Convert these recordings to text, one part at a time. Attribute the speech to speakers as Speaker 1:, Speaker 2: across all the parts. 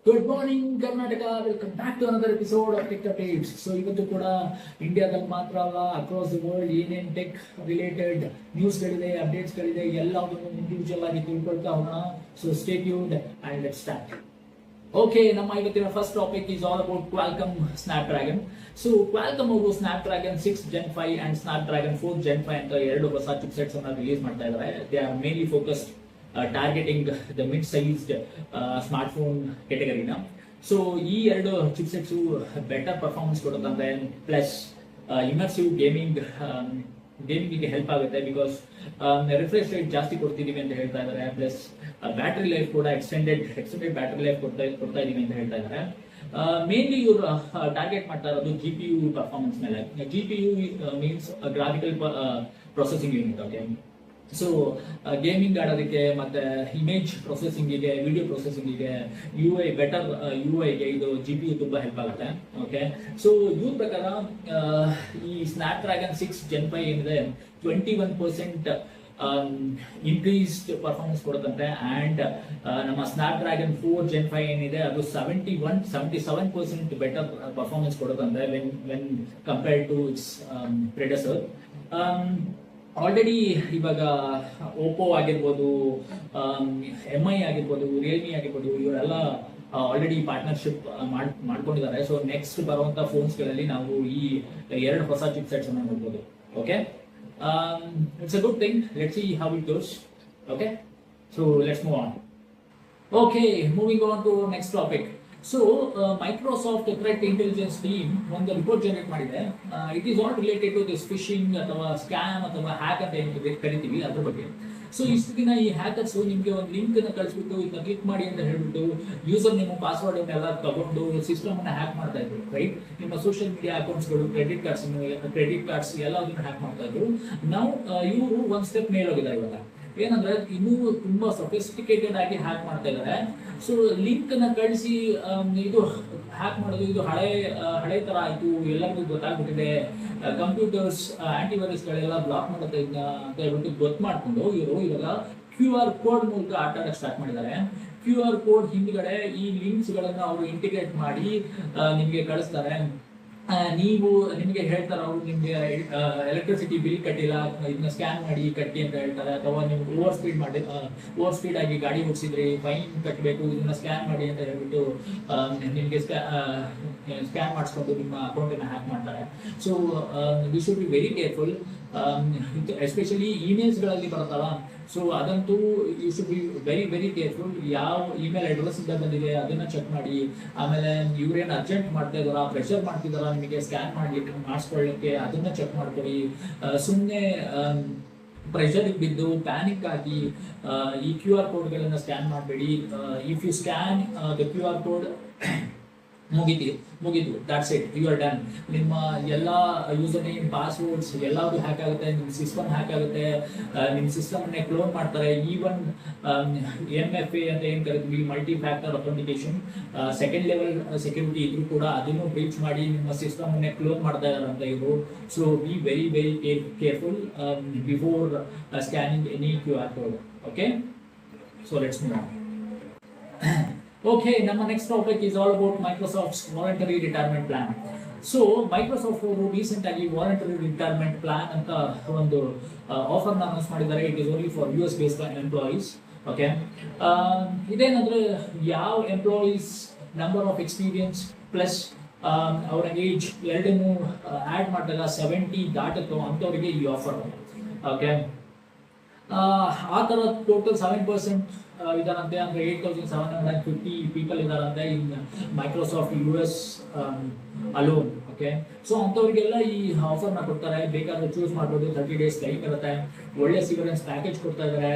Speaker 1: Good morning Karnataka, welcome back to another episode of tech updates. So ಇವತ್ತು ಕೂಡ ಇಂಡಿಯಾದಲ್ಲಿ ಮಾತ್ರ ಅಲ್ಲ, ಅಕ್ರಾಸ್ ದಿ ವರ್ಲ್ಡ್ ಏನೇನು ಟೆಕ್ ರಿಲೇಟೆಡ್ ನ್ಯೂಸ್ಗಳಿದೆ, ಅಪ್ಡೇಟ್ಸ್ಗಳಿದೆ, ಎಲ್ಲದನ್ನು ಇಂಡಿವಿಜುವಲ್ ಆಗಿ ತಿಳ್ಕೊಳ್ತಾ ಹೋಗೋಣ. So stay tuned and let's start. Okay, ನಮ್ಮ ಇವತ್ತಿನ first topic is all about Qualcomm Snapdragon. So Qualcomm ಅವರು Snapdragon 6 Gen 5 and Snapdragon 4 Gen 5 ಅಂತ ಎರಡು ಹೊಸ ಚಿಪ್ಸೆಟ್ಸ್ ಅನ್ನ ರಿಲೀಸ್ ಮಾಡ್ತಾ ಇದ್ದಾರೆ. They are mainly focused targeting the mid-sized smartphone category na. So ಈ ಎರಡು ಚಿಪ್ಸೆಟ್ಸ್ ಬೆಟರ್ ಪರ್ಫಾರ್ಮೆನ್ಸ್ ಕೊಡುತ್ತಂತೆ, ಪ್ಲಸ್ ಇಮರ್ಸಿವ್ ಗೇಮಿಂಗಿಗೆ ಹೆಲ್ಪ್ ಆಗುತ್ತೆ. ಬಿಕಾಸ್ ರಿಫ್ರೆಶ್ ರೇಟ್ ಜಾಸ್ತಿ ಕೊಡ್ತಿದೀವಿ ಅಂತ ಹೇಳ್ತಾ ಇದ್ದಾರೆ, ಪ್ಲಸ್ ಬ್ಯಾಟರಿ ಲೈಫ್ ಕೂಡ ಎಕ್ಸ್ಟೆಂಡೆಡ್ ಬ್ಯಾಟರಿ ಲೈಫ್ ಕೊಡ್ತಾ ಇದೀವಿ ಅಂತ ಹೇಳ್ತಾ ಇದ್ದಾರೆ. ಮೇನ್ಲಿ ಇವರು ಟಾರ್ಗೆಟ್ ಮಾಡ್ತಾ ಇರೋದು GPU ಪರ್ಫಾರ್ಮೆನ್ಸ್ ಮೇಲೆ. GPU means graphical processing unit. Okay, so gaming ಆಡೋದಕ್ಕೆ ಮತ್ತೆ ಇಮೇಜ್ ಪ್ರೊಸೆಸಿಂಗಿಗೆ, ವಿಡಿಯೋ ಪ್ರೊಸೆಸಿಂಗಿಗೆ, ಬೆಟರ್ UI-ಗೆ ಇದು GPU ತುಂಬಾ ಹೆಲ್ಪ್ ಆಗುತ್ತೆ. ಓಕೆ, ಸೊ ಇವ್ರ ಪ್ರಕಾರ ಈ ಸ್ನ್ಯಾಪ್ಡ್ರ್ಯಾಗನ್ 6 Gen 5 ಏನಿದೆ 21% ಇನ್ಕ್ರೀಸ್ಡ್ ಪರ್ಫಾರ್ಮೆನ್ಸ್ ಕೊಡುತ್ತಂತೆ. ಅಂಡ್ ನಮ್ಮ ಸ್ನ್ಯಾಪ್ಡ್ರ್ಯಾಗನ್ 4 Gen 5 ಏನಿದೆ ಅದು 77% ಬೆಟರ್ ಪರ್ಫಾರ್ಮೆನ್ಸ್ ಕೊಡುತ್ತಂತೆ when compared to its predecessor. Already ಇವಾಗ ಓಪೋ ಆಗಿರ್ಬೋದು, MI ಆಗಿರ್ಬೋದು, ರಿಯಲ್ಮಿ ಆಗಿರ್ಬೋದು, ಇವರೆಲ್ಲ ಆಲ್ರೆಡಿ ಪಾರ್ಟ್ನರ್ಶಿಪ್ ಮಾಡ್ಕೊಂಡಿದ್ದಾರೆ. ಸೊ ನೆಕ್ಸ್ಟ್ ಬರುವಂತ ಫೋನ್ಸ್ಗಳಲ್ಲಿ ನಾವು ಈ ಎರಡು ಹೊಸ ಚಿಪ್ಸೆಟ್ಸ್ ಅನ್ನು ನೋಡ್ಬೋದು. Okay, it's a good thing. Let's see how it goes. Okay, so let's move on. Okay, moving on to next topic. So Microsoft threat intelligence team ಒಂದು ರಿಪೋರ್ಟ್ ಜನರೇಟ್ ಮಾಡಿದೆ. It is all related to this phishing ಅಥವಾ scam ಅಥವಾ hack ಅಂತ ಏನು ಕರಿತೀವಿ ಅದ್ರ ಬಗ್ಗೆ. So ಇಷ್ಟು ದಿನ ಈ ಹ್ಯಾಕರ್ಸ್ ನಿಮಗೆ ಒಂದು ಲಿಂಕ್ ಅನ್ನು ಕಳಿಸ್ಬಿಟ್ಟು ಇದನ್ನ ಕ್ಲಿಕ್ ಮಾಡಿ ಅಂತ ಹೇಳ್ಬಿಟ್ಟು ಯೂಸರ್ ನೇಮ್, ಪಾಸ್ವರ್ಡ್ ಎಲ್ಲ ತಗೊಂಡು ಸಿಸ್ಟಮ್ ಅನ್ನ ಹ್ಯಾಕ್ ಮಾಡ್ತಾ ಇದ್ರು. ರೈಟ್, ನಿಮ್ಮ ಸೋಷಿಯಲ್ ಮೀಡಿಯಾ ಅಕೌಂಟ್ಸ್ಗಳು, ಕ್ರೆಡಿಟ್ ಕಾರ್ಡ್ಸ್ ಎಲ್ಲದನ್ನು ಹ್ಯಾಕ್ ಮಾಡ್ತಾ ಇದ್ರು. ನಾವು ಇವರು ಒಂದ್ ಸ್ಟೆಪ್ ಮೇಲೆ ಹೋಗಿದ್ದಾರೆ. ಇವಾಗ ಏನಂದ್ರೆ ಇನ್ನೂ ತುಂಬಾ ಸೊಫಿಸ್ಟಿಕೇಟೆಡ್ ಆಗಿ ಹ್ಯಾಕ್ ಮಾಡ್ತಾ ಇದ್ದಾರೆ. ಸೊ ಲಿಂಕ್ ಅನ್ನ ಕಳಿಸಿ ಇದು ಹ್ಯಾಕ್ ಮಾಡೋದು ಇದು ಹಳೆ ತರ ಆಯ್ತು, ಎಲ್ಲರಿಗೂ ಗೊತ್ತಾಗ್ಬಿಟ್ಟಿದೆ. ಕಂಪ್ಯೂಟರ್ಸ್ ಆಂಟಿವೈರಸ್ ಗಳೆಲ್ಲ ಬ್ಲಾಕ್ ಮಾಡುತ್ತೆ ಅಂತ ಹೇಳ್ಬಿಟ್ಟು ಗೊತ್ತು ಮಾಡ್ಕೊಂಡು ಇವರು ಇವಾಗ QR ಕೋಡ್ ಮೂಲಕ ಆಟ ಆಡಕ್ಕೆ ಸ್ಟಾರ್ಟ್ ಮಾಡಿದ್ದಾರೆ. QR ಕೋಡ್ ಹಿಂದ್ಗಡೆ ಈ ಲಿಂಕ್ಸ್ ಗಳನ್ನ ಅವರು ಇಂಟಿಗ್ರೇಟ್ ಮಾಡಿ ನಿಮ್ಗೆ ಕಳಿಸ್ತಾರೆ. ನೀವು ನಿಮಗೆ ಹೇಳ್ತಾರೆ ಅವರು ನಿಮ್ಗೆ ಎಲೆಕ್ಟ್ರಿಸಿಟಿ ಬಿಲ್ ಕಟ್ಟಿಲ್ಲ, ಇದನ್ನ ಸ್ಕ್ಯಾನ್ ಮಾಡಿ ಕಟ್ಟಿ ಅಂತ ಹೇಳ್ತಾರೆ. ಅಥವಾ ನಿಮ್ಗೆ ಓವರ್ ಸ್ಪೀಡ್ ಆಗಿ ಗಾಡಿ ಓಡಿಸಿದ್ರಿ, ಫೈನ್ ಕಟ್ಟಬೇಕು, ಇದನ್ನ ಸ್ಕ್ಯಾನ್ ಮಾಡಿ ಅಂತ ಹೇಳ್ಬಿಟ್ಟು ನಿಮ್ಗೆ ಸ್ಕ್ಯಾನ್ ಮಾಡಿಸ್ಕೊಂಡು ನಿಮ್ಮ ಅಕೌಂಟನ್ನು ಹ್ಯಾಕ್ ಮಾಡ್ತಾರೆ. So we should be very careful. Especially ಇಮೇಲ್ಸ್ಗಳಲ್ಲಿ ಬರುತ್ತಲ್ಲ, ಸೊ ಅದಂತೂ you should be very careful. ಯಾವ ಇಮೇಲ್ ಅಡ್ರೆಸ್ ಇಂದ ಬಂದಿದೆ ಅದನ್ನ ಚೆಕ್ ಮಾಡಿ. ಆಮೇಲೆ ಇವ್ರೇನು ಅರ್ಜೆಂಟ್ ಮಾಡ್ತಾ ಇದಾರ, ಪ್ರೆಷರ್ ಮಾಡ್ತಿದಾರ ನಿಮಗೆ ಸ್ಕ್ಯಾನ್ ಮಾಡಿಸ್ಕೊಳ್ಳಿಕ್ಕೆ, ಅದನ್ನ ಚೆಕ್ ಮಾಡ್ಕೊಳ್ಳಿ. ಸುಮ್ಮನೆ ಪ್ರೆಷರ್ ಬಿದ್ದು ಪ್ಯಾನಿಕ್ ಆಗಿ ಈ QR ಕೋಡ್ಗಳನ್ನ ಸ್ಕ್ಯಾನ್ ಮಾಡಬೇಡಿ. If you scan the QR code, ಮುಗಿದು that's it, you are done. ನಿಮ್ಮ ಎಲ್ಲ ಯೂಸರ್ ನೇಮ್, ಪಾಸ್ವರ್ಡ್ಸ್ ಎಲ್ಲವೂ ಹ್ಯಾಕ್ ಆಗುತ್ತೆ, ನಿಮ್ಮ ಸಿಸ್ಟಮ್ ಹ್ಯಾಕ್ ಆಗುತ್ತೆ, ನಿಮ್ಮ ಸಿಸ್ಟಮ್ನೇ ಕ್ಲೋನ್ ಮಾಡ್ತಾರೆ. ಈವನ್ MFA ಅಂತ ಏನು ಕರಿತೀವಿ, multi factor authentication, second level security ಇದ್ರೂ ಕೂಡ ಅದನ್ನು ಬ್ರೀಚ್ ಮಾಡಿ ನಿಮ್ಮ ಸಿಸ್ಟಮ್ನೇ ಕ್ಲೋನ್ ಮಾಡ್ತಾ ಇದ್ದಾರೆ ಅಂತ ಇವರು. So be very careful before scanning any QR code. Okay, so let's move on. Okay, ನಮ್ಮ next topic is all about Microsoft's voluntary retirement plan. So Microsoft ಅವರು ರೀಸೆಂಟ್ ಆಗಿ ವಾಲಂಟರಿ ರಿಟೈರ್ಮೆಂಟ್ ಪ್ಲಾನ್ ಅಂತ ಒಂದು ಆಫರ್ನ ಅನೌನ್ಸ್ ಮಾಡಿದ್ದಾರೆ. It is only for US based employees. Okay, ಇದೇನಂದ್ರೆ ಯಾವ employees number of experience plus ಅವರ ಏಜ್ ಎರಡನ್ನೂ ಆ್ಯಡ್ ಮಾಡಿದಾಗ 70 ದಾಟುತ್ತೋ ಅಂಥವರಿಗೆ ಈ ಆಫರ್. ಓಕೆ, ಆ ಥರ ಟೋಟಲ್ 7% ಇದಾರಂತೆ. ಅಂದ್ರೆ 8,750 ಪೀಪಲ್ ಇದಾರಂತೆ in Microsoft US alone. Okay, so ಅಂಥವ್ರಿಗೆಲ್ಲ ಈ ಆಫರ್ನ ಕೊಡ್ತಾರೆ. ಬೇಕಾದ್ರೆ ಚೂಸ್ ಮಾಡ್ಬೋದು. 30 days ಟೈಮ್ ಇರುತ್ತೆ. ಒಳ್ಳೆ ಸಿವರೆನ್ಸ್ ಪ್ಯಾಕೇಜ್ ಕೊಡ್ತಾ ಇದ್ದಾರೆ.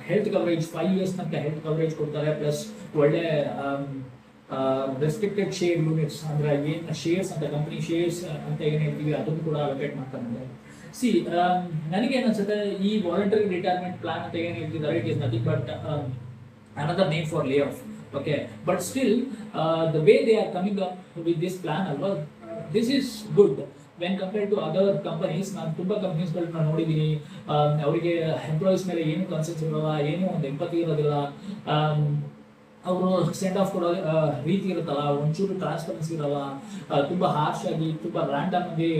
Speaker 1: ಹೆಲ್ತ್ ಕವರೇಜ್ 5 years ತನಕ ಹೆಲ್ತ್ ಕವರೇಜ್ ಕೊಡ್ತಾರೆ. ಪ್ಲಸ್ ಒಳ್ಳೆ ರೆಸ್ಟ್ರಿಕ್ಟೆಡ್ ಶೇರ್ ಯೂನಿಟ್ಸ್, ಅಂದ್ರೆ ಏನು ಶೇರ್ಸ್ ಅಂತ, ಕಂಪನಿ ಶೇರ್ಸ್ ಅಂತ ಏನು ಹೇಳ್ತೀವಿ ಅದನ್ನು ಕೂಡ ಅಲೋಕೇಟ್ ಮಾಡ್ತಾರೆ. ಸಿ, ನನಗೆ ಏನನ್ಸುತ್ತೆ, ಈ ವಾಲಂಟರಿ ರಿಟೈರ್ಮೆಂಟ್ ಪ್ಲಾನ್ ಅಂತ ಏನು ಹೇಳ್ತಿದ್ದಾರೆ, it is nothing but another name for lay off. Okay, but still the way they are coming up with this plan ಅಲ್ವಾ, this is good when compared to other companies. ನಾನು ತುಂಬ ಕಂಪನೀಸ್ಗಳನ್ನ ನೋಡಿದ್ದೀನಿ, ಅವರಿಗೆ employees ಮೇಲೆ ಏನು ಕನ್ಸರ್ನ್ಸ್ ಇರೋಲ್ಲ, ಏನೂ ಒಂದು ಎಂಪತಿ ಇರೋದಿಲ್ಲ. ಅವರು ಸೆಂಡ್ ಆಫ್ ಕೊಡೋ ರೀತಿ ಇರುತ್ತಲ್ಲ, ಒಂಚೂರು ಟ್ರಾನ್ಸ್ಪರೆನ್ಸಿ ಇರಲ್ಲ, ತುಂಬಾ ಹಾರ್ಶ್ ಆಗಿ ತುಂಬಾ ರ್ಯಾಂಡಮ್ ಆಗಿ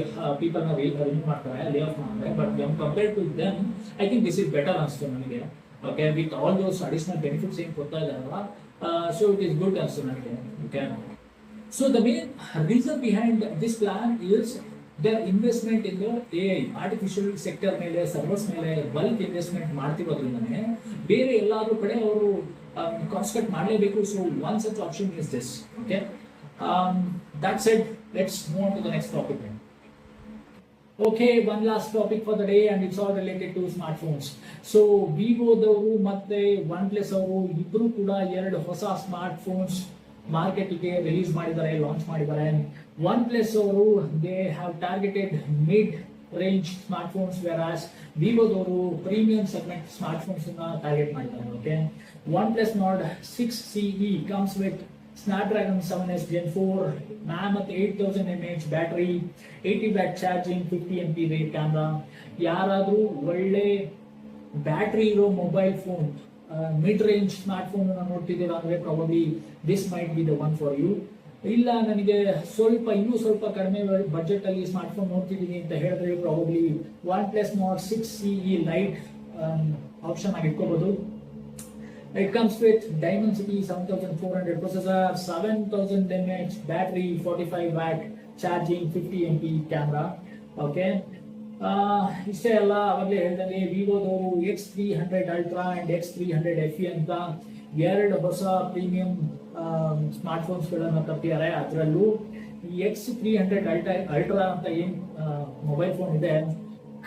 Speaker 1: ಪೀಪಲ್ನ ರಿಮೂವ್ ಮಾಡ್ತಾರೆ, ಲೇ ಆಫ್ ಮಾಡ್ತಾರೆ. But compared to them I think this is better ಅನಿಸ್ತು ನನಗೆ. Okay, with all those additional benefits ಏನು ಕೊಡ್ತಾ ಇದ್ದಾರಲ್ಲ, ಸೊ ಇಟ್ ಈಸ್ ಗುಡ್ ಅನಿಸ್ತು ನನಗೆ. Okay, so the main reason behind this plan is the investment in the AI, artificial sector ಮೇಲೆ, servers ಮೇಲೆ bulk investment ಮಾಡ್ತಿರೋದ್ರಿಂದನೇ ಬೇರೆ ಎಲ್ಲಾದ್ರೂ ಕಡೆ ಅವರು ಕಾಸ್ಟ್ ಕಟ್ ಮಾಡಲೇಬೇಕು. So one such option is this. Okay, that said, let's move on to the next topic. Okay, one last topic for the day, and it's all related to smartphones. So ವಿವೋದವರು ಮತ್ತೆ OnePlus ಅವರು ಇಬ್ರು ಕೂಡ ಎರಡು ಹೊಸ smart phones ಮಾರ್ಕೆಟ್ಗೆ release ಮಾಡಿದ್ದಾರೆ, launch ಮಾಡಿದ್ದಾರೆ. OnePlus ಅವರು they have targeted mid range smart phones, whereas ವಿವೋದವರು premium segment smart phones target ಮಾಡಿದ್ದಾರೆ. ಓಕೆ, OnePlus Nord 6 CE comes with Snapdragon 7S Gen 4, Mammoth 8000 mAh battery, 80 watt charging, 50 MP rate camera. ಯಾರಾದರೂ ಒಳ್ಳೆ battery ಇರೋ mobile phone, mid range smartphone ನೋಡ್ತಿದ್ದೀರಾ ಅಂದರೆ probably this might be the one for you. ಇಲ್ಲ, ನನಗೆ ಇನ್ನೂ ಸ್ವಲ್ಪ ಕಡಿಮೆ ಬಜೆಟ್ ಅಲ್ಲಿ ಸ್ಮಾರ್ಟ್ ಫೋನ್ ನೋಡ್ತಿದ್ದೀನಿ ಅಂತ ಹೇಳಿದ್ರೆ probably OnePlus Nord 6 CE light option ಆಗಿ ಇಟ್ಕೋಬಹುದು. It comes with Dimensity 7400 processor, 7000 mAh battery, 45 watt charging, 50 MP camera. Okay, ಇಷ್ಟೇ ಅಲ್ಲ, ಅವಾಗಲೇ ಹೇಳಿದಂಗೆ ವಿವೋದವರು X300 Ultra and X300 FE ಅಂತ ಎರಡು ಹೊಸ ಪ್ರೀಮಿಯಂ ಸ್ಮಾರ್ಟ್ ಫೋನ್ಸ್ಗಳನ್ನು ತರ್ತಿದ್ದಾರೆ. ಅದರಲ್ಲೂ X300 Ultra ಅಂತ ಏನು ಮೊಬೈಲ್ ಫೋನ್ ಇದೆ,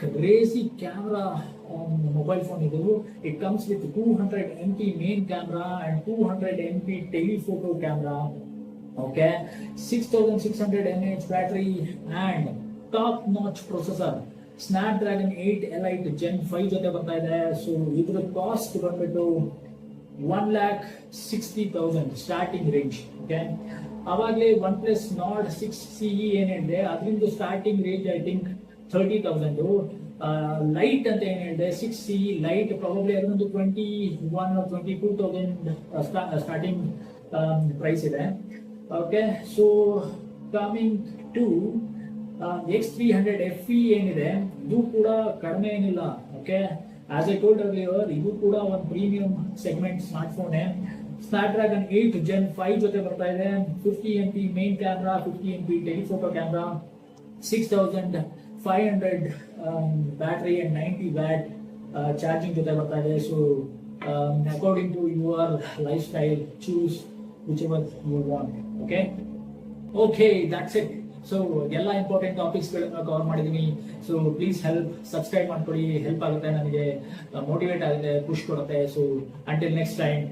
Speaker 1: ಕ್ರೇಜಿ ಕ್ಯಾಮ್ರಾ ಮೊಬೈಲ್ ಫೋನ್ ಇದು. It comes with 200 MP main camera and 200 MP telephoto camera. Okay, 6600 mAh battery and top notch processor, Snapdragon 8 Elite Gen 5 ಜೊತೆ ಬರ್ತಾ ಇದೆ. ಸೊ ಇದ್ರ cost ಬಂದ್ಬಿಟ್ಟು 1,60,000 ಸ್ಟಾರ್ಟಿಂಗ್ ರೇಂಜ್. ಓಕೆ, ಅವಾಗಲೇ OnePlus Nord 6 CE ಏನಿದೆ ಅದರಿಂದ starting range I think 30,000. Light ಅಂತ ಏನ್ ಹೇಳಿದೆ 6 CE ಲೈಟ್ ಪ್ರಾಬಬ್ಲಿ ಅದೊಂದು 21 or 22,000 ಸ್ಟಾರ್ಟಿಂಗ್ ಪ್ರೈಸ್ ಇದೆ. Okay, so coming to X300 FE ಏನಿದೆ ಇದು ಕೂಡ ಕಡಿಮೆ ಏನಿಲ್ಲ. Okay, as I told earlier, ಇದು ಕೂಡ ಒಂದು premium segment smartphone. Snapdragon 8 Gen 5 ಜೊತೆ ಬರ್ತಾ ಇದೆ. 50 MP main camera, 50 MP telephoto camera, 6500 battery and 90 watt charging ಜೊತೆ ಬರ್ತಾ ಇದೆ. So according to your lifestyle, choose whichever you want. Okay, that's it. So ಎಲ್ಲ important ಟಾಪಿಕ್ಸ್ಗಳನ್ನ cover ಮಾಡಿದ್ದೀನಿ. So please subscribe ಮಾಡ್ಕೊಳ್ಳಿ, help ಆಗುತ್ತೆ ನನಗೆ, motivate ಆಗುತ್ತೆ, push ಕೊಡುತ್ತೆ. So until next time,